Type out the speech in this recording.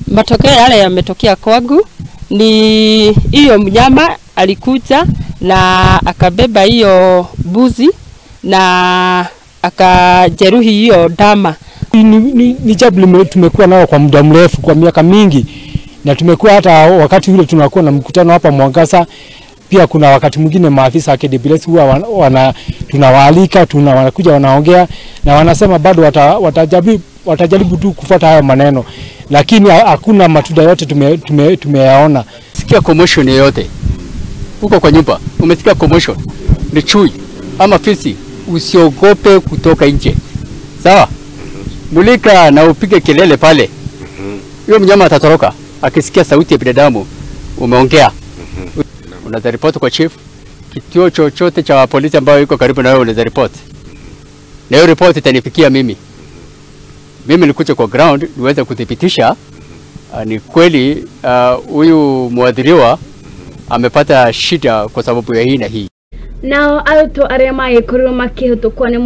Matokeo yale yametokea kwangu ni hiyo mnyama alikuja na akabeba hiyo mbuzi na akajeruhi hiyo ndama. Ni jambo tumekuwa nao kwa muda mrefu, kwa miaka mingi, na tumekuwa hata wakati ule tunakuwa na mkutano hapa Mombasa. Pia kuna wakati mwingine maafisa wa KWS huwa tunawaalika, wanakuja wanaongea na wanasema bado watajaribu tu kufuata hayo maneno, lakini hakuna matunda yote tumeyaona. Sikia commotion yote huko kwa nyumba, umesikia commotion, ni chui ama fisi, usiogope kutoka nje, sawa? Mulika na upige kelele pale, huyo mnyama atatoroka akisikia sauti ya binadamu umeongea. Unaweza report kwa chief, kituo chochote cha polisi ambayo iko karibu na wewe unaweza report. Na hiyo report itanifikia mimi. Mimi nilikuja kwa ground niweze kudhibitisha ni kweli huyu mwadhiriwa amepata shida kwa sababu ya hii na hii. Nao arutwo arĩa magĩkorirwo makĩhĩtũkwo nĩ